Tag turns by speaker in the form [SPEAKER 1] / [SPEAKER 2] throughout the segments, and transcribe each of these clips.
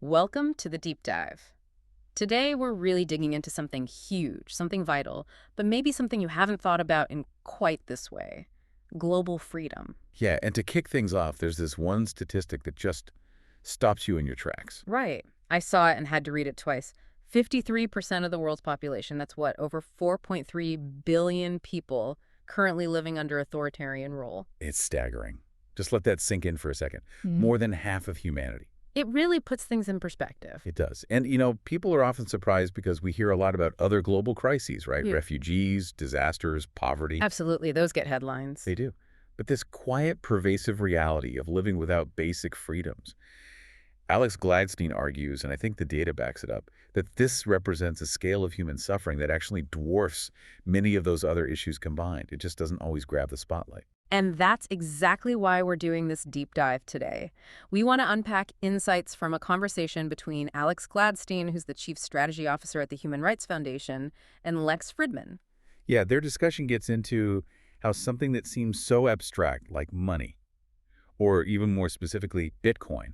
[SPEAKER 1] Welcome to the deep dive. Today, we're really digging into something huge, something vital, but maybe something you haven't thought about in quite this way: global freedom.
[SPEAKER 2] Yeah, and to kick things off, there's this one statistic that just stops you in your tracks.
[SPEAKER 1] Right. I saw it and had to read it twice. 53% of the world's population, that's what, over 4.3 billion people currently living under authoritarian rule.
[SPEAKER 2] It's staggering. Just let that sink in for a second.
[SPEAKER 1] Mhm.
[SPEAKER 2] More than half of humanity.
[SPEAKER 1] It really puts things in perspective.
[SPEAKER 2] It does. And, people are often surprised because we hear a lot about other global crises, right?
[SPEAKER 1] Yeah.
[SPEAKER 2] Refugees, disasters, poverty.
[SPEAKER 1] Absolutely, those get headlines.
[SPEAKER 2] They do. But this quiet, pervasive reality of living without basic freedoms. Alex Gladstein argues, and I think the data backs it up, that this represents a scale of human suffering that actually dwarfs many of those other issues combined. It just doesn't always grab the spotlight.
[SPEAKER 1] And that's exactly why we're doing this deep dive today. We want to unpack insights from a conversation between Alex Gladstein, who's the Chief Strategy Officer at the Human Rights Foundation, and Lex Friedman.
[SPEAKER 2] Yeah, their discussion gets into how something that seems so abstract, like money, or even more specifically, Bitcoin,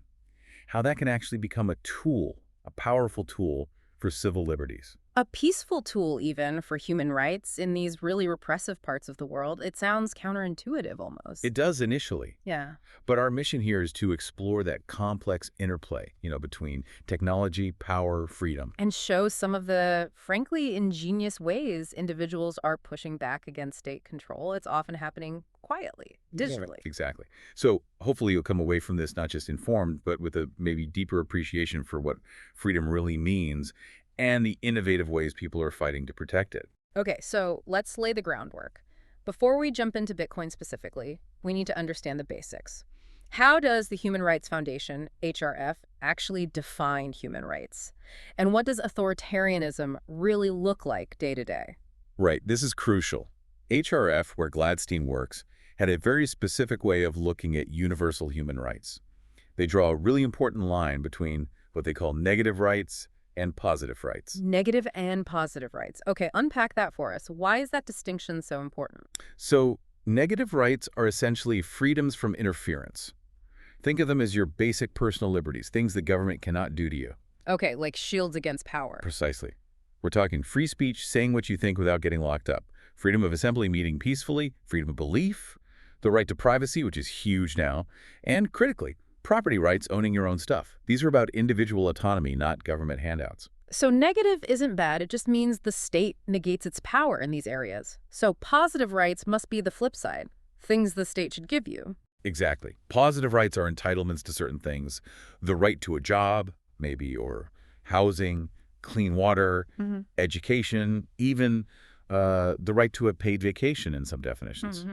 [SPEAKER 2] how that can actually become a tool, a powerful tool for civil liberties.
[SPEAKER 1] A peaceful tool, even, for human rights in these really repressive parts of the world. It sounds counterintuitive almost.
[SPEAKER 2] It does initially,
[SPEAKER 1] Yeah.
[SPEAKER 2] but our mission here is to explore that complex interplay, between technology, power, freedom.
[SPEAKER 1] And show some of the, frankly, ingenious ways individuals are pushing back against state control. It's often happening quietly, digitally.
[SPEAKER 2] Exactly. So hopefully you'll come away from this not just informed, but with a maybe deeper appreciation for what freedom really means and the innovative ways people are fighting to protect it.
[SPEAKER 1] Okay, so let's lay the groundwork. Before we jump into Bitcoin specifically, we need to understand the basics. How does the Human Rights Foundation, HRF, actually define human rights? And what does authoritarianism really look like day to day?
[SPEAKER 2] Right. This is crucial. HRF, where Gladstein works, had a very specific way of looking at universal human rights. They draw a really important line between what they call negative rights and positive rights.
[SPEAKER 1] Negative and positive rights. Okay, unpack that for us. Why is that distinction so important?
[SPEAKER 2] So, negative rights are essentially freedoms from interference. Think of them as your basic personal liberties, things the government cannot do to you.
[SPEAKER 1] Okay, like shields against power.
[SPEAKER 2] Precisely. We're talking free speech, saying what you think without getting locked up, freedom of assembly, meeting peacefully, freedom of belief, the right to privacy, which is huge now, and critically, property rights, owning your own stuff. These are about individual autonomy, not government handouts.
[SPEAKER 1] So negative isn't bad, it just means the state negates its power in these areas. So positive rights must be the flip side, things the state should give you.
[SPEAKER 2] Exactly. Positive rights are entitlements to certain things, the right to a job, maybe, or housing, clean water, education, even the right to a paid vacation in some definitions.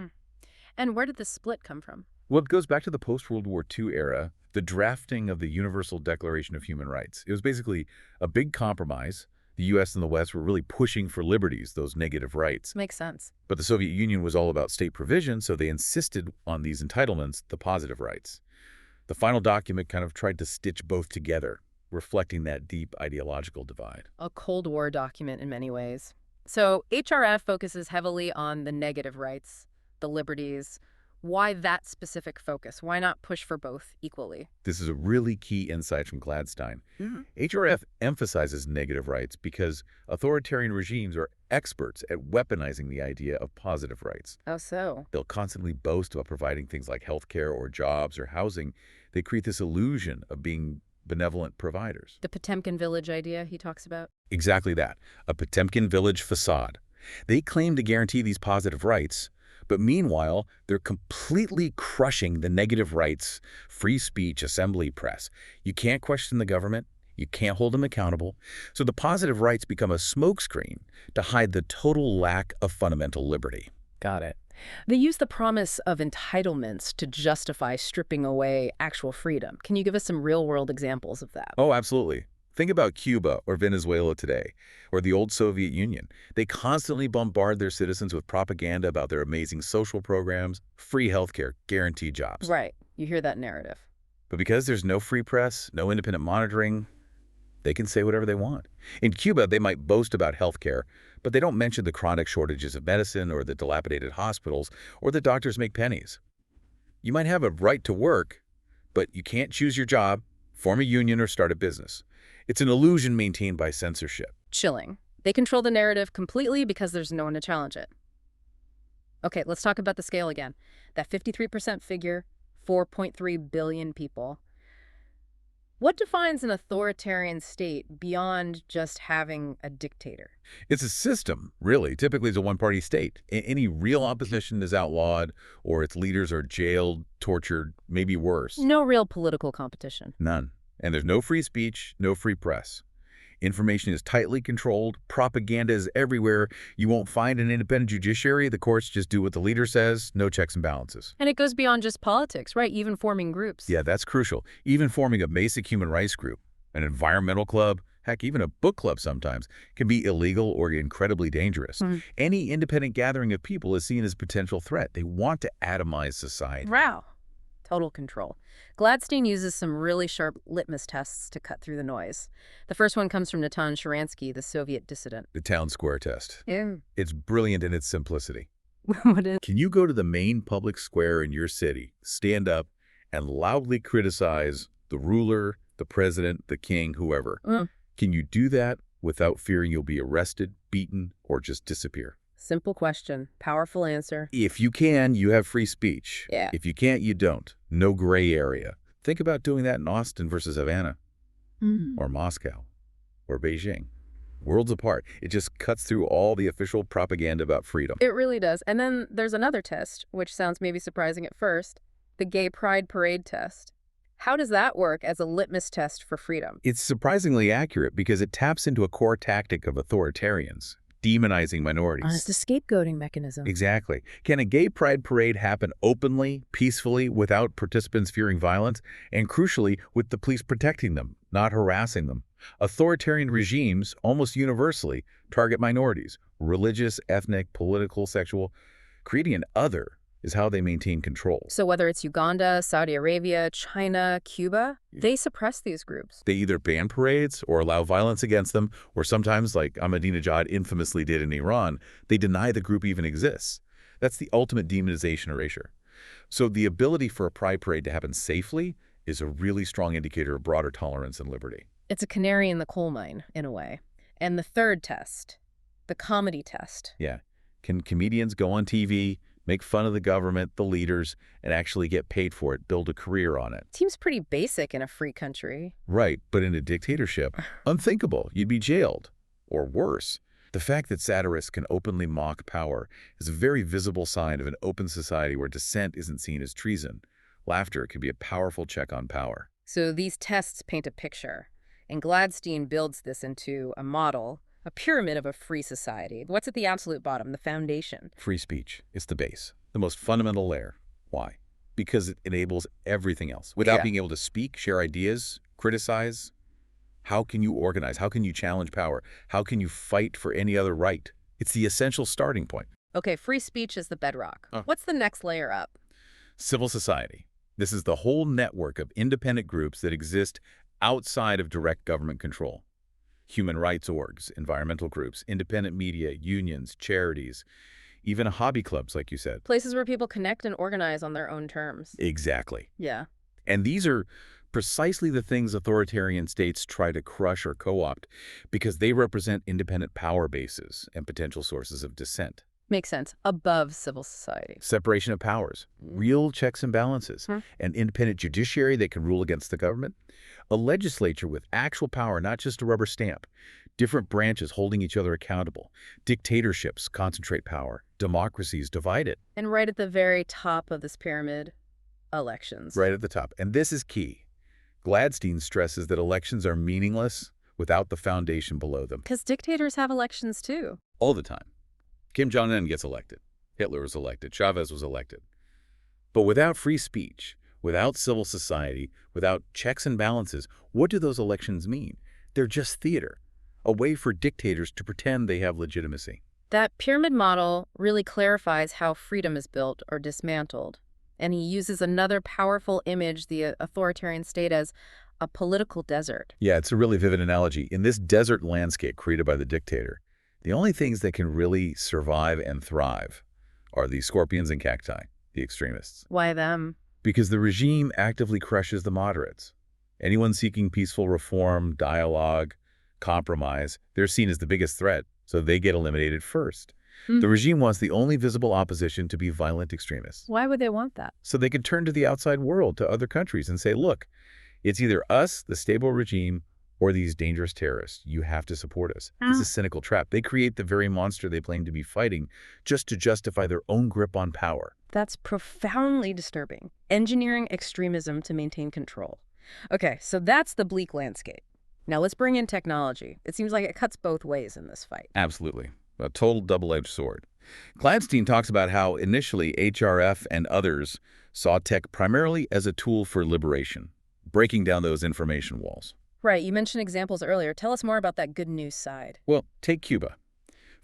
[SPEAKER 1] And where did this split come from?
[SPEAKER 2] Well, it goes back to the post-World War II era, the drafting of the Universal Declaration of Human Rights. It was basically a big compromise. The U.S. and the West were really pushing for liberties, those negative rights.
[SPEAKER 1] Makes sense.
[SPEAKER 2] But the Soviet Union was all about state provision, so they insisted on these entitlements, the positive rights. The final document kind of tried to stitch both together, reflecting that deep ideological divide.
[SPEAKER 1] A Cold War document in many ways. So HRF focuses heavily on the negative rights, the liberties. Why that specific focus? Why not push for both equally?
[SPEAKER 2] This is a really key insight from Gladstein. HRF emphasizes negative rights because authoritarian regimes are experts at weaponizing the idea of positive rights.
[SPEAKER 1] Oh, so?
[SPEAKER 2] They'll constantly boast about providing things like healthcare or jobs or housing. They create this illusion of being benevolent providers.
[SPEAKER 1] The Potemkin village idea he talks about?
[SPEAKER 2] Exactly that, a Potemkin village facade. They claim to guarantee these positive rights, but meanwhile, they're completely crushing the negative rights, free speech, assembly, press. You can't question the government. You can't hold them accountable. So the positive rights become a smokescreen to hide the total lack of fundamental liberty.
[SPEAKER 1] Got it. They use the promise of entitlements to justify stripping away actual freedom. Can you give us some real-world examples of that?
[SPEAKER 2] Oh, absolutely. Think about Cuba or Venezuela today, or the old Soviet Union. They constantly bombard their citizens with propaganda about their amazing social programs, free healthcare, guaranteed jobs.
[SPEAKER 1] Right. You hear that narrative.
[SPEAKER 2] But because there's no free press, no independent monitoring, they can say whatever they want. In Cuba, they might boast about healthcare, but they don't mention the chronic shortages of medicine or the dilapidated hospitals or the doctors make pennies. You might have a right to work, but you can't choose your job, form a union, or start a business. It's an illusion maintained by censorship.
[SPEAKER 1] Chilling. They control the narrative completely because there's no one to challenge it. Okay, let's talk about the scale again. That 53% figure, 4.3 billion people. What defines an authoritarian state beyond just having a dictator?
[SPEAKER 2] It's a system, really. Typically, it's a one-party state. Any real opposition is outlawed, or its leaders are jailed, tortured, maybe worse.
[SPEAKER 1] No real political competition.
[SPEAKER 2] None. And there's no free speech, no free press. Information is tightly controlled. Propaganda is everywhere. You won't find an independent judiciary. The courts just do what the leader says. No checks and balances.
[SPEAKER 1] And it goes beyond just politics, right? Even forming groups.
[SPEAKER 2] Yeah, that's crucial. Even forming a basic human rights group, an environmental club, heck, even a book club sometimes, can be illegal or incredibly dangerous. Any independent gathering of people is seen as a potential threat. They want to atomize society.
[SPEAKER 1] Wow. Total control. Gladstein uses some really sharp litmus tests to cut through the noise. The first one comes from Natan Sharansky, the Soviet dissident.
[SPEAKER 2] The town square test.
[SPEAKER 1] Yeah.
[SPEAKER 2] It's brilliant in its simplicity.
[SPEAKER 1] What is?
[SPEAKER 2] Can you go to the main public square in your city, stand up, and loudly criticize the ruler, the president, the king, whoever? Can you do that without fearing you'll be arrested, beaten, or just disappear?
[SPEAKER 1] Simple question, powerful answer.
[SPEAKER 2] If you can, you have free speech.
[SPEAKER 1] Yeah.
[SPEAKER 2] If you can't, you don't. No gray area. Think about doing that in Austin versus Havana, or Moscow, or Beijing. Worlds apart. It just cuts through all the official propaganda about freedom.
[SPEAKER 1] It really does. And then there's another test, which sounds maybe surprising at first, the Gay Pride Parade test. How does that work as a litmus test for freedom?
[SPEAKER 2] It's surprisingly accurate because it taps into a core tactic of authoritarians, demonizing minorities.
[SPEAKER 1] It's a scapegoating mechanism.
[SPEAKER 2] Exactly. Can a gay pride parade happen openly, peacefully, without participants fearing violence, and crucially, with the police protecting them, not harassing them? Authoritarian regimes, almost universally, target minorities, religious, ethnic, political, sexual. Creating an other is how they maintain control.
[SPEAKER 1] So whether it's Uganda, Saudi Arabia, China, Cuba, they suppress these groups.
[SPEAKER 2] They either ban parades or allow violence against them, or sometimes, like Ahmadinejad infamously did in Iran, they deny the group even exists. That's the ultimate demonization erasure. So the ability for a pride parade to happen safely is a really strong indicator of broader tolerance and liberty.
[SPEAKER 1] It's a canary in the coal mine, in a way. And the third test, the comedy test.
[SPEAKER 2] Yeah. Can comedians go on TV, make fun of the government, the leaders, and actually get paid for it, build a career on it?
[SPEAKER 1] Seems pretty basic in a free country.
[SPEAKER 2] Right, but in a dictatorship, unthinkable. You'd be jailed. Or worse. The fact that satirists can openly mock power is a very visible sign of an open society where dissent isn't seen as treason. Laughter can be a powerful check on power.
[SPEAKER 1] So these tests paint a picture, and Gladstein builds this into a model, a pyramid of a free society. What's at the absolute bottom, the foundation?
[SPEAKER 2] Free speech. It's the base, the most fundamental layer. Why? Because it enables everything else. Without being able to speak, share ideas, criticize, how can you organize? How can you challenge power? How can you fight for any other right? It's the essential starting point.
[SPEAKER 1] Okay, free speech is the bedrock. What's the next layer up?
[SPEAKER 2] Civil society. This is the whole network of independent groups that exist outside of direct government control. Human rights orgs, environmental groups, independent media, unions, charities, even hobby clubs, like you said.
[SPEAKER 1] Places where people connect and organize on their own terms.
[SPEAKER 2] Exactly.
[SPEAKER 1] Yeah.
[SPEAKER 2] And these are precisely the things authoritarian states try to crush or co-opt because they represent independent power bases and potential sources of dissent.
[SPEAKER 1] Makes sense. Above civil society.
[SPEAKER 2] Separation of powers, real checks and balances, an independent judiciary that can rule against the government, a legislature with actual power, not just a rubber stamp, different branches holding each other accountable, dictatorships concentrate power, democracies divide it.
[SPEAKER 1] And right at the very top of this pyramid, elections.
[SPEAKER 2] Right at the top. And this is key. Gladstein stresses that elections are meaningless without the foundation below them.
[SPEAKER 1] Because dictators have elections too.
[SPEAKER 2] All the time. Kim Jong-un gets elected. Hitler was elected. Chavez was elected. But without free speech, without civil society, without checks and balances, what do those elections mean? They're just theater, a way for dictators to pretend they have legitimacy.
[SPEAKER 1] That pyramid model really clarifies how freedom is built or dismantled. And he uses another powerful image, the authoritarian state, as a political desert.
[SPEAKER 2] Yeah, it's a really vivid analogy. In this desert landscape created by the dictator, the only things that can really survive and thrive are the scorpions and cacti, the extremists.
[SPEAKER 1] Why them?
[SPEAKER 2] Because the regime actively crushes the moderates. Anyone seeking peaceful reform, dialogue, compromise, they're seen as the biggest threat, so they get eliminated first.
[SPEAKER 1] Hmm.
[SPEAKER 2] The regime wants the only visible opposition to be violent extremists.
[SPEAKER 1] Why would they want that?
[SPEAKER 2] So they could turn to the outside world, to other countries, and say, look, it's either us, the stable regime, or these dangerous terrorists. You have to support us. It's a cynical trap. They create the very monster they claim to be fighting just to justify their own grip on power.
[SPEAKER 1] That's profoundly disturbing. Engineering extremism to maintain control. Okay, so that's the bleak landscape. Now let's bring in technology. It seems like it cuts both ways in this fight.
[SPEAKER 2] Absolutely. A total double-edged sword. Gladstein talks about how initially HRF and others saw tech primarily as a tool for liberation, breaking down those information walls.
[SPEAKER 1] Right, you mentioned examples earlier. Tell us more about that good news side.
[SPEAKER 2] Well, take Cuba.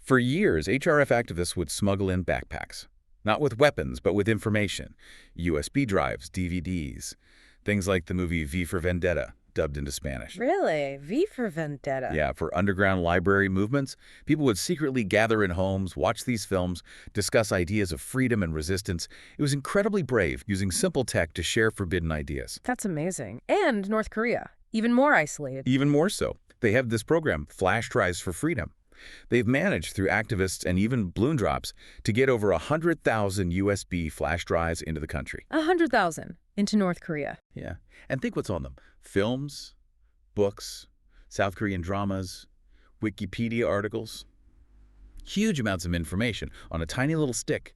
[SPEAKER 2] For years, HRF activists would smuggle in backpacks. Not with weapons, but with information. USB drives, DVDs, things like the movie V for Vendetta, dubbed into Spanish.
[SPEAKER 1] Really? V for Vendetta?
[SPEAKER 2] Yeah, for underground library movements, people would secretly gather in homes, watch these films, discuss ideas of freedom and resistance. It was incredibly brave, using simple tech to share forbidden ideas.
[SPEAKER 1] That's amazing. And North Korea, even more isolated.
[SPEAKER 2] Even more so. They have this program, Flash Drives for Freedom. They've managed, through activists and even balloon drops, to get over 100,000 USB flash drives into the country.
[SPEAKER 1] 100,000 into North Korea.
[SPEAKER 2] Yeah. And think what's on them. Films, books, South Korean dramas, Wikipedia articles. Huge amounts of information on a tiny little stick.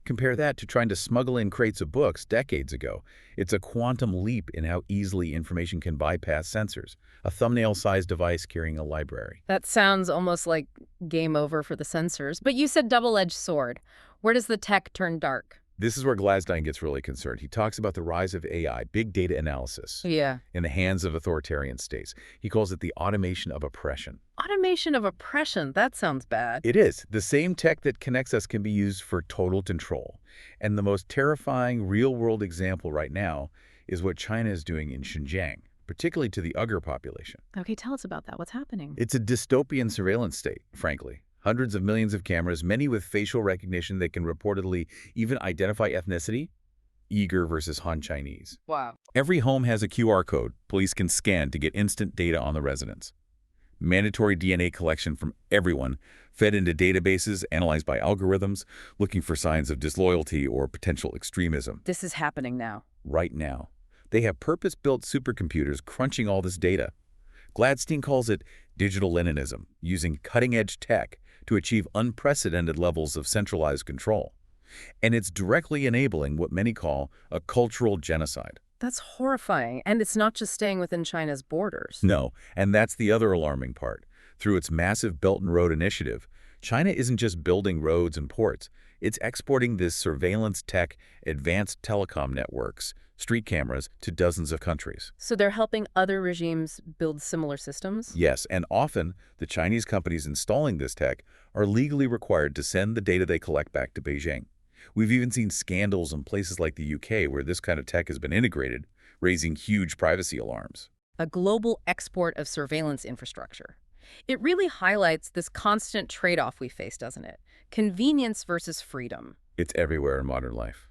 [SPEAKER 2] Compare that to trying to smuggle in crates of books decades ago. It's a quantum leap in how easily information can bypass censors. A thumbnail-sized device carrying a library.
[SPEAKER 1] That sounds almost like game over for the censors. But you said double-edged sword. Where does the tech turn dark?
[SPEAKER 2] This is where Gladstein gets really concerned. He talks about the rise of AI, big data analysis,
[SPEAKER 1] Yeah.
[SPEAKER 2] in the hands of authoritarian states. He calls it the automation of oppression.
[SPEAKER 1] Automation of oppression. That sounds bad.
[SPEAKER 2] It is. The same tech that connects us can be used for total control. And the most terrifying real-world example right now is what China is doing in Xinjiang, particularly to the Uyghur population.
[SPEAKER 1] Okay, tell us about that. What's happening?
[SPEAKER 2] It's a dystopian surveillance state, frankly. Hundreds of millions of cameras, many with facial recognition that can reportedly even identify ethnicity, Uyghur versus Han Chinese.
[SPEAKER 1] Wow.
[SPEAKER 2] Every home has a QR code police can scan to get instant data on the residents. Mandatory DNA collection from everyone, fed into databases, analyzed by algorithms, looking for signs of disloyalty or potential extremism.
[SPEAKER 1] This is happening now.
[SPEAKER 2] Right now. They have purpose-built supercomputers crunching all this data. Gladstein calls it digital Leninism, using cutting-edge tech to achieve unprecedented levels of centralized control. And it's directly enabling what many call a cultural genocide.
[SPEAKER 1] That's horrifying. And it's not just staying within China's borders.
[SPEAKER 2] No, and that's the other alarming part. Through its massive Belt and Road initiative, China isn't just building roads and ports. It's exporting this surveillance tech, advanced telecom networks, street cameras to dozens of countries.
[SPEAKER 1] So they're helping other regimes build similar systems?
[SPEAKER 2] Yes, and often the Chinese companies installing this tech are legally required to send the data they collect back to Beijing. We've even seen scandals in places like the UK where this kind of tech has been integrated, raising huge privacy alarms.
[SPEAKER 1] A global export of surveillance infrastructure. It really highlights this constant trade-off we face, doesn't it? Convenience versus freedom.
[SPEAKER 2] It's everywhere in modern life.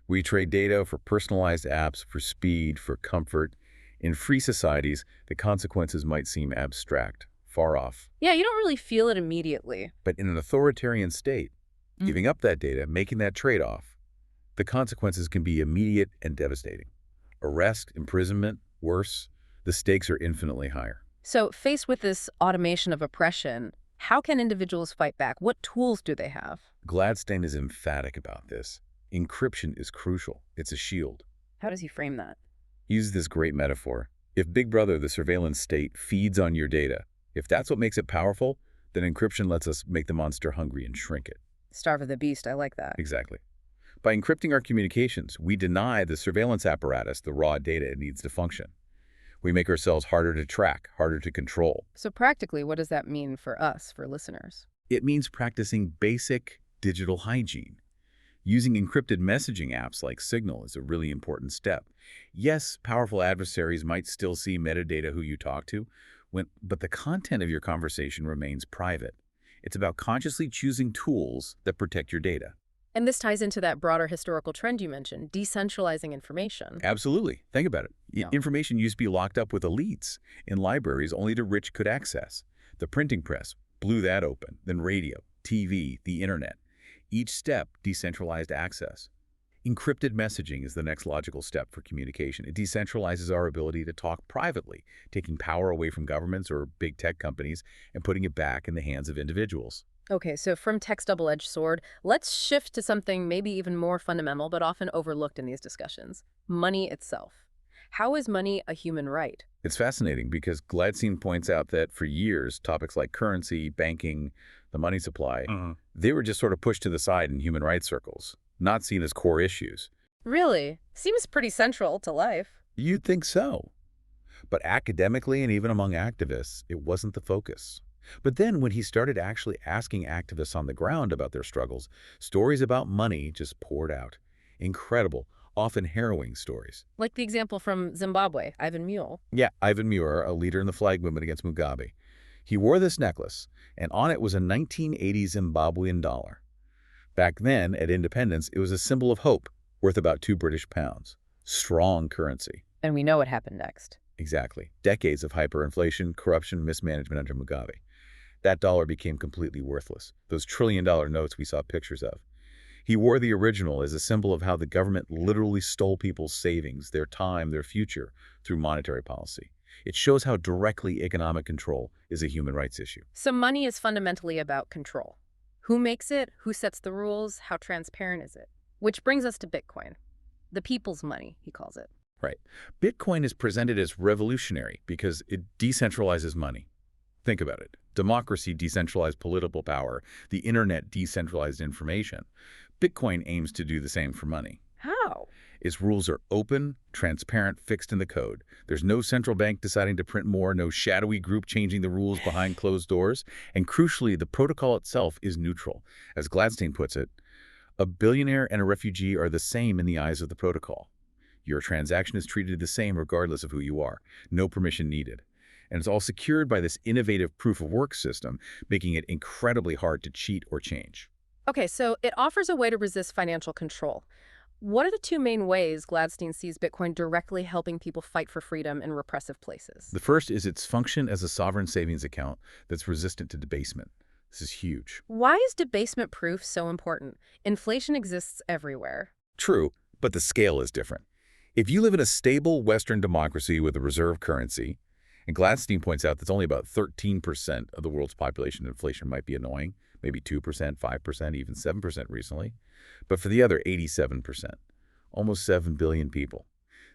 [SPEAKER 2] We trade data for personalized apps, for speed, for comfort. In free societies, the consequences might seem abstract, far off.
[SPEAKER 1] Yeah, you don't really feel it immediately.
[SPEAKER 2] But in an authoritarian state, giving up that data, making that trade-off, the consequences can be immediate and devastating. Arrest, imprisonment, worse, the stakes are infinitely higher.
[SPEAKER 1] So faced with this automation of oppression, how can individuals fight back? What tools do they have?
[SPEAKER 2] Gladstein is emphatic about this. Encryption is crucial. It's a shield.
[SPEAKER 1] How does he frame that?
[SPEAKER 2] He uses this great metaphor. If Big Brother, the surveillance state, feeds on your data, if that's what makes it powerful, then encryption lets us make the monster hungry and shrink it.
[SPEAKER 1] Starve of the beast, I like that.
[SPEAKER 2] Exactly. By encrypting our communications, we deny the surveillance apparatus the raw data it needs to function. We make ourselves harder to track, harder to control.
[SPEAKER 1] So practically, what does that mean for us, for listeners?
[SPEAKER 2] It means practicing basic digital hygiene. Using encrypted messaging apps like Signal is a really important step. Yes, powerful adversaries might still see metadata who you talk to, but the content of your conversation remains private. It's about consciously choosing tools that protect your data.
[SPEAKER 1] And this ties into that broader historical trend you mentioned, decentralizing information.
[SPEAKER 2] Absolutely. Think about it.
[SPEAKER 1] Yeah.
[SPEAKER 2] Information used to be locked up with elites in libraries only the rich could access. The printing press blew that open, then radio, TV, the internet. Each step decentralized access. Encrypted messaging is the next logical step for communication. It decentralizes our ability to talk privately, taking power away from governments or big tech companies and putting it back in the hands of individuals.
[SPEAKER 1] Okay, so from tech's double-edged sword, let's shift to something maybe even more fundamental but often overlooked in these discussions, money itself. How is money a human right?
[SPEAKER 2] It's fascinating because Gladstein points out that for years, topics like currency, banking, the money supply, they were just sort of pushed to the side in human rights circles, not seen as core issues.
[SPEAKER 1] Really? Seems pretty central to life.
[SPEAKER 2] You'd think so. But academically and even among activists, it wasn't the focus. But then when he started actually asking activists on the ground about their struggles, stories about money just poured out. Incredible, often harrowing stories.
[SPEAKER 1] Like the example from Zimbabwe, Ivan Mule.
[SPEAKER 2] Yeah, Ivan Muir, a leader in the flag movement against Mugabe. He wore this necklace, and on it was a 1980 Zimbabwean dollar. Back then, at independence, it was a symbol of hope, worth about £2 British. Strong currency.
[SPEAKER 1] And we know what happened next.
[SPEAKER 2] Exactly. Decades of hyperinflation, corruption, mismanagement under Mugabe. That dollar became completely worthless. Those trillion-dollar notes we saw pictures of. He wore the original as a symbol of how the government literally stole people's savings, their time, their future, through monetary policy. It shows how directly economic control is a human rights issue.
[SPEAKER 1] So money is fundamentally about control. Who makes it? Who sets the rules? How transparent is it? Which brings us to Bitcoin. The people's money, he calls it.
[SPEAKER 2] Right. Bitcoin is presented as revolutionary because it decentralizes money. Think about it. Democracy decentralized political power. The internet decentralized information. Bitcoin aims to do the same for money.
[SPEAKER 1] How?
[SPEAKER 2] Its rules are open, transparent, fixed in the code. There's no central bank deciding to print more, no shadowy group changing the rules behind closed doors. And crucially, the protocol itself is neutral. As Gladstein puts it, a billionaire and a refugee are the same in the eyes of the protocol. Your transaction is treated the same regardless of who you are. No permission needed. And it's all secured by this innovative proof-of-work system, making it incredibly hard to cheat or change.
[SPEAKER 1] Okay, so it offers a way to resist financial control. What are the two main ways Gladstein sees Bitcoin directly helping people fight for freedom in repressive places?
[SPEAKER 2] The first is its function as a sovereign savings account that's resistant to debasement. This is huge.
[SPEAKER 1] Why is debasement proof so important? Inflation exists everywhere.
[SPEAKER 2] True, but the scale is different. If you live in a stable Western democracy with a reserve currency, and Gladstein points out that only about 13% of the world's population inflation might be annoying, maybe 2%, 5%, even 7% recently. But for the other 87%, almost 7 billion people,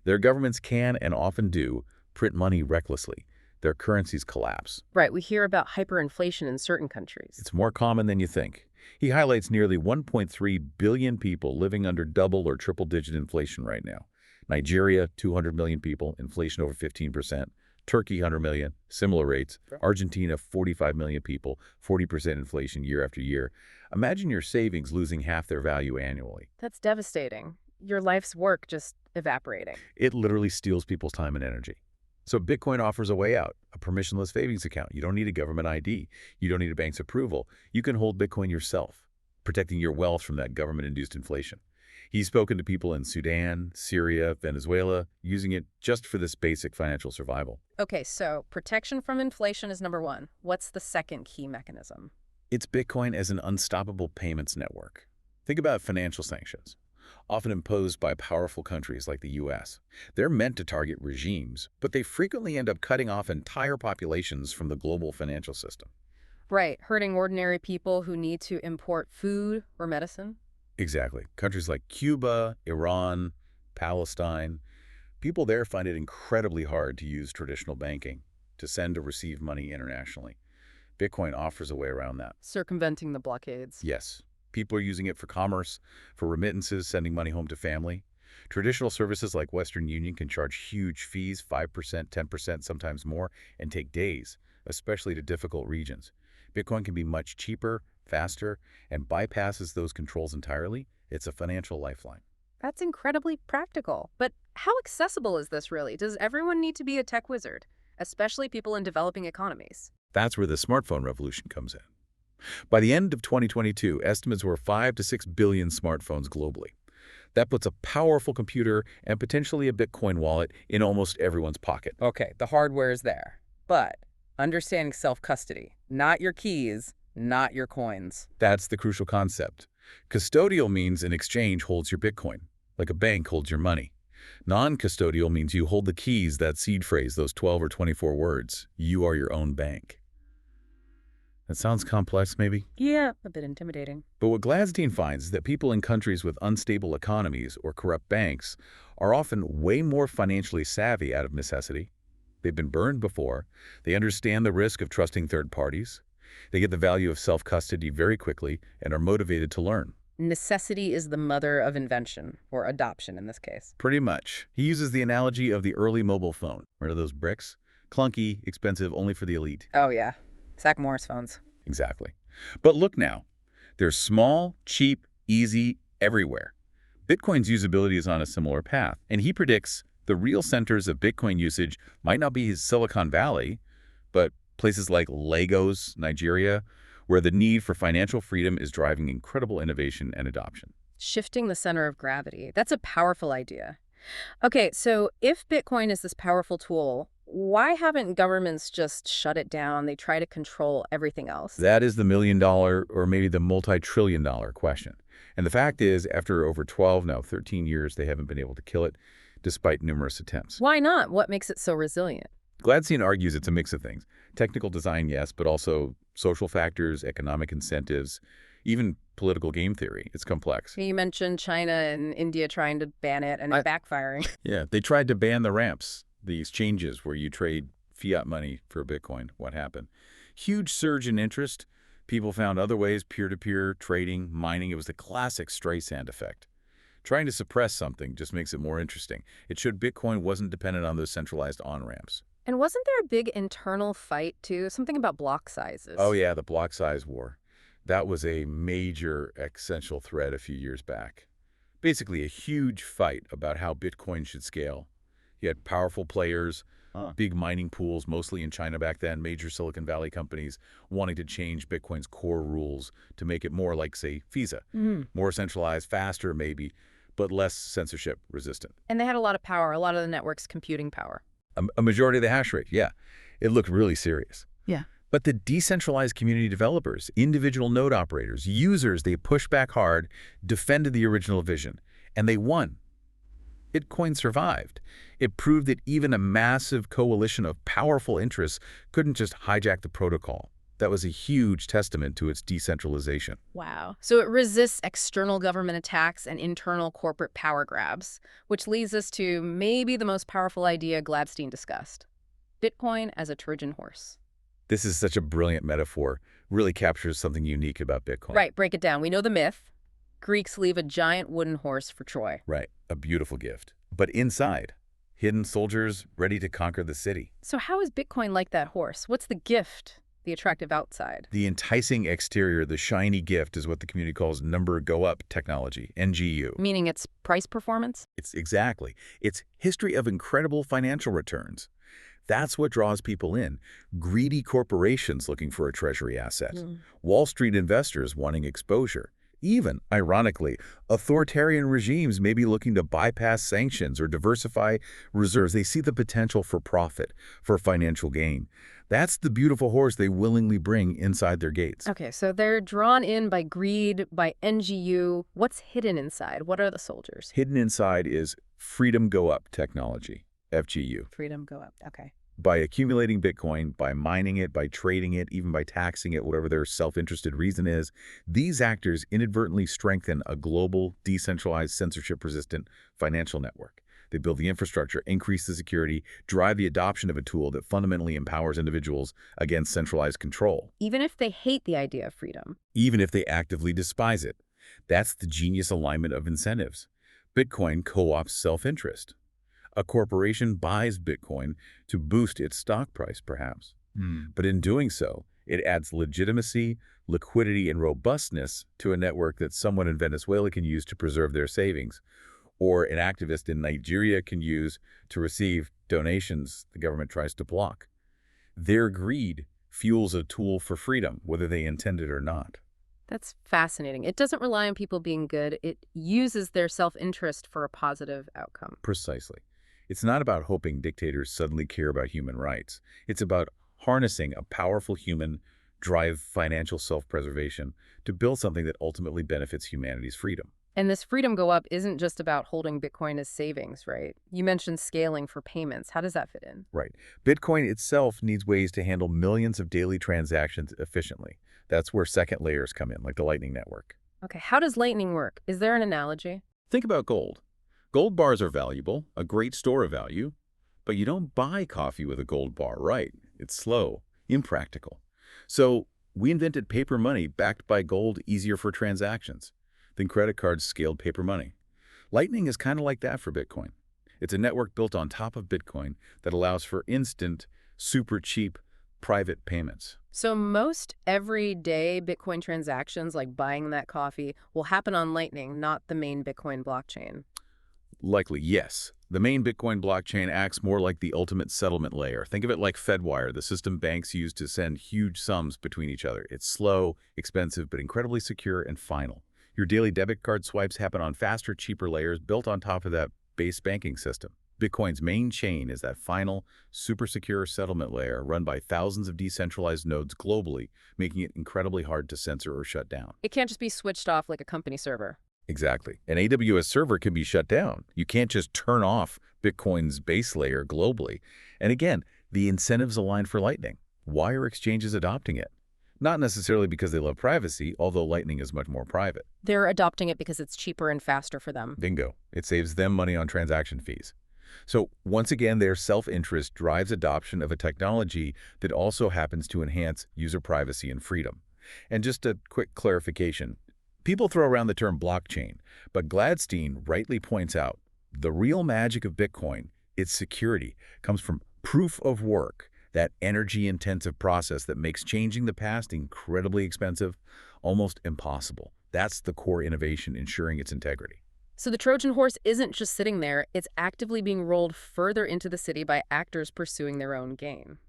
[SPEAKER 2] their governments can and often do print money recklessly. Their currencies collapse.
[SPEAKER 1] Right, we hear about hyperinflation in certain countries.
[SPEAKER 2] It's more common than you think. He highlights nearly 1.3 billion people living under double or triple-digit inflation right now. Nigeria, 200 million people, inflation over 15%. Turkey, 100 million, similar rates. Argentina, 45 million people, 40% inflation year after year. Imagine your savings losing half their value annually.
[SPEAKER 1] That's devastating. Your life's work just evaporating.
[SPEAKER 2] It literally steals people's time and energy. So Bitcoin offers a way out, a permissionless savings account. You don't need a government ID. You don't need a bank's approval. You can hold Bitcoin yourself, protecting your wealth from that government-induced inflation. He's spoken to people in Sudan, Syria, Venezuela, using it just for this basic financial survival.
[SPEAKER 1] Okay, so protection from inflation is number one. What's the second key mechanism?
[SPEAKER 2] It's Bitcoin as an unstoppable payments network. Think about financial sanctions, often imposed by powerful countries like the U.S. They're meant to target regimes, but they frequently end up cutting off entire populations from the global financial system.
[SPEAKER 1] Right, hurting ordinary people who need to import food or medicine.
[SPEAKER 2] Exactly. Countries like Cuba, Iran, Palestine, people there find it incredibly hard to use traditional banking to send or receive money internationally. Bitcoin offers a way around that.
[SPEAKER 1] Circumventing the blockades.
[SPEAKER 2] Yes. People are using it for commerce, for remittances, sending money home to family. Traditional services like Western Union can charge huge fees, 5%, 10%, sometimes more, and take days, especially to difficult regions. Bitcoin can be much cheaper, faster, and bypasses those controls entirely. It's a financial lifeline.
[SPEAKER 1] That's incredibly practical. But how accessible is this really? Does everyone need to be a tech wizard, especially people in developing economies?
[SPEAKER 2] That's where the smartphone revolution comes in. By the end of 2022, estimates were 5 to 6 billion smartphones globally. That puts a powerful computer and potentially a Bitcoin wallet in almost everyone's pocket.
[SPEAKER 1] Okay, the hardware is there. But understanding self-custody, not your keys, not your coins.
[SPEAKER 2] That's the crucial concept. Custodial means an exchange holds your Bitcoin, like a bank holds your money. Non-custodial means you hold the keys, that seed phrase, those 12 or 24 words. You are your own bank. That sounds complex, maybe?
[SPEAKER 1] Yeah, a bit intimidating.
[SPEAKER 2] But what Gladstein finds is that people in countries with unstable economies or corrupt banks are often way more financially savvy out of necessity. They've been burned before. They understand the risk of trusting third parties. They get the value of self-custody very quickly and are motivated to learn.
[SPEAKER 1] Necessity is the mother of invention, or adoption in this case.
[SPEAKER 2] Pretty much. He uses the analogy of the early mobile phone. Remember those bricks? Clunky, expensive, only for the elite.
[SPEAKER 1] Oh, yeah. Zach Morris phones.
[SPEAKER 2] Exactly. But look now. They're small, cheap, easy, everywhere. Bitcoin's usability is on a similar path, and he predicts the real centers of Bitcoin usage might not be his Silicon Valley, but places like Lagos, Nigeria, where the need for financial freedom is driving incredible innovation and adoption.
[SPEAKER 1] Shifting the center of gravity. That's a powerful idea. Okay, so if Bitcoin is this powerful tool, why haven't governments just shut it down? They try to control everything else.
[SPEAKER 2] That is the million-dollar or maybe the multi-trillion-dollar question. And the fact is, after over 12, now 13 years, they haven't been able to kill it, despite numerous attempts.
[SPEAKER 1] Why not? What makes it so resilient?
[SPEAKER 2] Gladstein argues it's a mix of things. Technical design, yes, but also social factors, economic incentives, even political game theory. It's complex.
[SPEAKER 1] You mentioned China and India trying to ban it and it backfiring.
[SPEAKER 2] Yeah, they tried to ban the ramps, the exchanges where you trade fiat money for Bitcoin. What happened? Huge surge in interest. People found other ways, peer-to-peer trading, mining. It was the classic Streisand effect. Trying to suppress something just makes it more interesting. It showed Bitcoin wasn't dependent on those centralized on-ramps.
[SPEAKER 1] And wasn't there a big internal fight, too? Something about block sizes.
[SPEAKER 2] Oh, yeah, the block size war. That was a major existential threat a few years back. Basically, a huge fight about how Bitcoin should scale. You had powerful players, big mining pools, mostly in China back then, major Silicon Valley companies wanting to change Bitcoin's core rules to make it more like, say, Visa. More centralized, faster maybe, but less censorship resistant.
[SPEAKER 1] And they had a lot of power, a lot of the network's computing power.
[SPEAKER 2] A majority of the hash rate, yeah. It looked really serious.
[SPEAKER 1] Yeah.
[SPEAKER 2] But the decentralized community developers, individual node operators, users, they pushed back hard, defended the original vision, and they won. Bitcoin survived. It proved that even a massive coalition of powerful interests couldn't just hijack the protocol. That was a huge testament to its decentralization.
[SPEAKER 1] Wow. So it resists external government attacks and internal corporate power grabs, which leads us to maybe the most powerful idea Gladstein discussed: Bitcoin as a Trojan horse.
[SPEAKER 2] This is such a brilliant metaphor, really captures something unique about Bitcoin.
[SPEAKER 1] Right, break it down. We know the myth. Greeks leave a giant wooden horse for Troy.
[SPEAKER 2] Right, a beautiful gift. But inside, hidden soldiers ready to conquer the city.
[SPEAKER 1] So how is Bitcoin like that horse? What's the gift? The attractive outside.
[SPEAKER 2] The enticing exterior, the shiny gift, is what the community calls number go up technology, NGU.
[SPEAKER 1] Meaning it's price performance?
[SPEAKER 2] It's history of incredible financial returns. That's what draws people in. Greedy corporations looking for a treasury asset. Wall Street investors wanting exposure. Even, ironically, authoritarian regimes may be looking to bypass sanctions or diversify reserves. They see the potential for profit, for financial gain. That's the beautiful horse they willingly bring inside their gates.
[SPEAKER 1] Okay, so they're drawn in by greed, by NGU. What's hidden inside? What are the soldiers?
[SPEAKER 2] Hidden inside is freedom go up technology, FGU.
[SPEAKER 1] Freedom go up. Okay.
[SPEAKER 2] By accumulating Bitcoin, by mining it, by trading it, even by taxing it, whatever their self-interested reason is, these actors inadvertently strengthen a global, decentralized, censorship-resistant financial network. They build the infrastructure, increase the security, drive the adoption of a tool that fundamentally empowers individuals against centralized control.
[SPEAKER 1] Even if they hate the idea of freedom.
[SPEAKER 2] Even if they actively despise it. That's the genius alignment of incentives. Bitcoin co-ops self-interest. A corporation buys Bitcoin to boost its stock price, perhaps. But in doing so, it adds legitimacy, liquidity, and robustness to a network that someone in Venezuela can use to preserve their savings, or an activist in Nigeria can use to receive donations the government tries to block. Their greed fuels a tool for freedom, whether they intend it or not.
[SPEAKER 1] That's fascinating. It doesn't rely on people being good. It uses their self-interest for a positive outcome.
[SPEAKER 2] Precisely. It's not about hoping dictators suddenly care about human rights. It's about harnessing a powerful human drive financial self-preservation to build something that ultimately benefits humanity's freedom.
[SPEAKER 1] And this freedom go up isn't just about holding Bitcoin as savings, right? You mentioned scaling for payments. How does that fit in?
[SPEAKER 2] Right. Bitcoin itself needs ways to handle millions of daily transactions efficiently. That's where second layers come in, like the Lightning Network.
[SPEAKER 1] Okay, how does Lightning work? Is there an analogy?
[SPEAKER 2] Think about gold. Gold bars are valuable, a great store of value, but you don't buy coffee with a gold bar, right? It's slow, impractical. So we invented paper money backed by gold, easier for transactions. Then credit cards scaled paper money. Lightning is kind of like that for Bitcoin. It's a network built on top of Bitcoin that allows for instant, super cheap private payments.
[SPEAKER 1] So most everyday Bitcoin transactions, like buying that coffee, will happen on Lightning, not the main Bitcoin blockchain.
[SPEAKER 2] Likely, yes. The main Bitcoin blockchain acts more like the ultimate settlement layer. Think of it like Fedwire, the system banks use to send huge sums between each other. It's slow, expensive, but incredibly secure and final. Your daily debit card swipes happen on faster, cheaper layers built on top of that base banking system. Bitcoin's main chain is that final, super secure settlement layer run by thousands of decentralized nodes globally, making it incredibly hard to censor or shut down.
[SPEAKER 1] It can't just be switched off like a company server.
[SPEAKER 2] Exactly. An AWS server can be shut down. You can't just turn off Bitcoin's base layer globally. And again, the incentives align for Lightning. Why are exchanges adopting it? Not necessarily because they love privacy, although Lightning is much more private.
[SPEAKER 1] They're adopting it because it's cheaper and faster for them.
[SPEAKER 2] Bingo. It saves them money on transaction fees. So once again, their self-interest drives adoption of a technology that also happens to enhance user privacy and freedom. And just a quick clarification. People throw around the term blockchain, but Gladstein rightly points out the real magic of Bitcoin, its security, comes from proof of work, that energy-intensive process that makes changing the past incredibly expensive, almost impossible. That's the core innovation ensuring its integrity.
[SPEAKER 1] So the Trojan horse isn't just sitting there, it's actively being rolled further into the city by actors pursuing their own gain.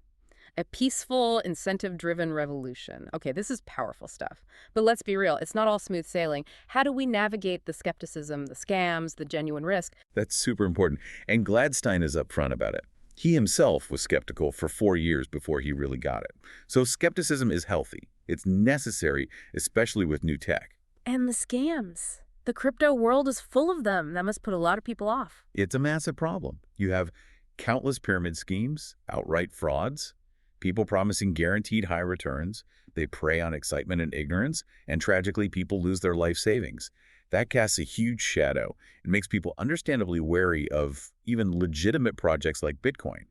[SPEAKER 1] A peaceful, incentive-driven revolution. Okay, this is powerful stuff. But let's be real, it's not all smooth sailing. How do we navigate the skepticism, the scams, the genuine risk?
[SPEAKER 2] That's super important. And Gladstein is upfront about it. He himself was skeptical for 4 years before he really got it. So skepticism is healthy. It's necessary, especially with new tech.
[SPEAKER 1] And the scams. The crypto world is full of them. That must put a lot of people off.
[SPEAKER 2] It's a massive problem. You have countless pyramid schemes, outright frauds, people promising guaranteed high returns. They prey on excitement and ignorance, and tragically, people lose their life savings. That casts a huge shadow and makes people understandably wary of even legitimate projects like Bitcoin.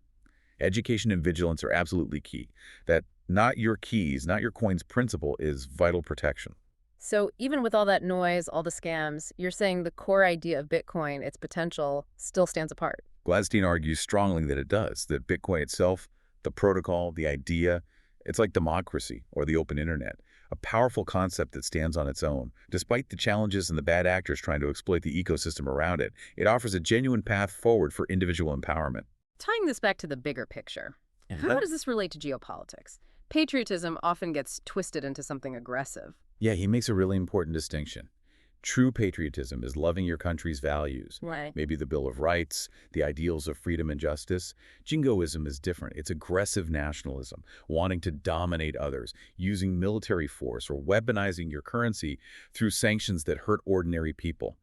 [SPEAKER 2] Education and vigilance are absolutely key. That not your keys, not your coin's principle is vital protection.
[SPEAKER 1] So even with all that noise, all the scams, you're saying the core idea of Bitcoin, its potential, still stands apart.
[SPEAKER 2] Gladstein argues strongly that it does, that Bitcoin itself, the protocol, the idea, it's like democracy or the open internet, a powerful concept that stands on its own. Despite the challenges and the bad actors trying to exploit the ecosystem around it, it offers a genuine path forward for individual empowerment.
[SPEAKER 1] Tying this back to the bigger picture, how does this relate to geopolitics? Patriotism often gets twisted into something aggressive.
[SPEAKER 2] Yeah, he makes a really important distinction. True patriotism is loving your country's values.
[SPEAKER 1] Right.
[SPEAKER 2] Maybe the Bill of Rights, the ideals of freedom and justice. Jingoism is different. It's aggressive nationalism, wanting to dominate others, using military force or weaponizing your currency through sanctions that hurt ordinary people.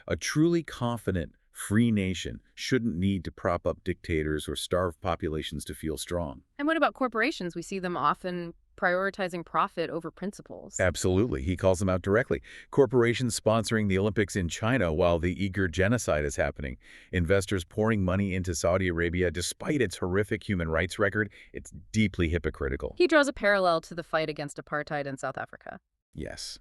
[SPEAKER 2] A truly confident, free nation shouldn't need to prop up dictators or starve populations to feel strong.
[SPEAKER 1] And what about corporations? We see them often prioritizing profit over principles.
[SPEAKER 2] Absolutely. He calls them out directly. Corporations sponsoring the Olympics in China while the Uyghur genocide is happening. Investors pouring money into Saudi Arabia despite its horrific human rights record. It's deeply hypocritical.
[SPEAKER 1] He draws a parallel to the fight against apartheid in South Africa.
[SPEAKER 2] Yes.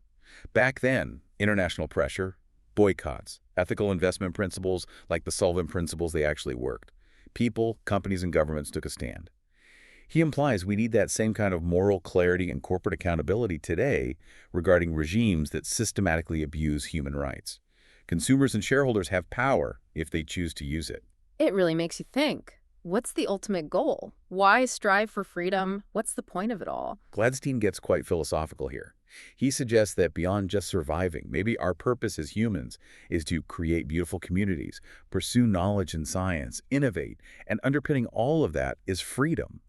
[SPEAKER 2] Back then, international pressure, boycotts, ethical investment principles like the solvent principles, they actually worked. People, companies, and governments took a stand. He implies we need that same kind of moral clarity and corporate accountability today regarding regimes that systematically abuse human rights. Consumers and shareholders have power if they choose to use it.
[SPEAKER 1] It really makes you think. What's the ultimate goal? Why strive for freedom? What's the point of it all?
[SPEAKER 2] Gladstein gets quite philosophical here. He suggests that beyond just surviving, maybe our purpose as humans is to create beautiful communities, pursue knowledge and science, innovate, and underpinning all of that is freedom.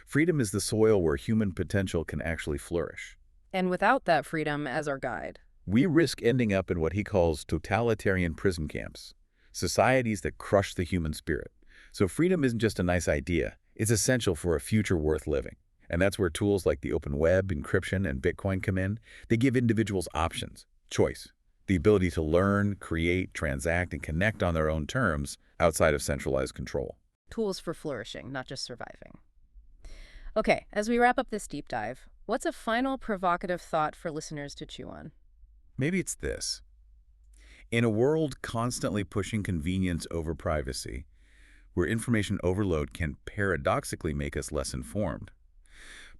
[SPEAKER 2] Freedom is the soil where human potential can actually flourish.
[SPEAKER 1] And without that freedom as our guide.
[SPEAKER 2] We risk ending up in what he calls totalitarian prison camps, societies that crush the human spirit. So freedom isn't just a nice idea, it's essential for a future worth living. And that's where tools like the open web, encryption, and Bitcoin come in. They give individuals options, choice, the ability to learn, create, transact, and connect on their own terms outside of centralized control.
[SPEAKER 1] Tools for flourishing, not just surviving. Okay, as we wrap up this deep dive, what's a final provocative thought for listeners to chew on?
[SPEAKER 2] Maybe it's this. In a world constantly pushing convenience over privacy, where information overload can paradoxically make us less informed,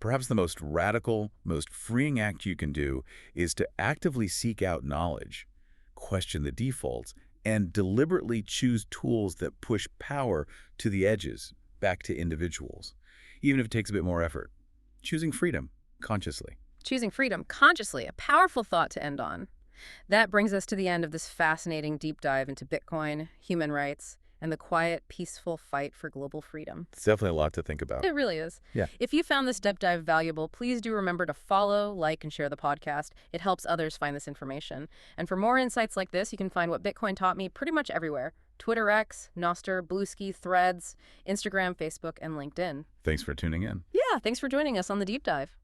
[SPEAKER 2] perhaps the most radical, most freeing act you can do is to actively seek out knowledge, question the defaults, and deliberately choose tools that push power to the edges, back to individuals, even if it takes a bit more effort. Choosing freedom, consciously.
[SPEAKER 1] Choosing freedom consciously, a powerful thought to end on. That brings us to the end of this fascinating deep dive into Bitcoin, human rights, and the quiet, peaceful fight for global freedom.
[SPEAKER 2] It's definitely a lot to think about.
[SPEAKER 1] It really is.
[SPEAKER 2] Yeah.
[SPEAKER 1] If you found this deep dive valuable, please do remember to follow, like, and share the podcast. It helps others find this information. And for more insights like this, you can find What Bitcoin Taught Me pretty much everywhere. Twitter X, Nostr, Bluesky, Threads, Instagram, Facebook, and LinkedIn.
[SPEAKER 2] Thanks for tuning in.
[SPEAKER 1] Yeah, thanks for joining us on the deep dive.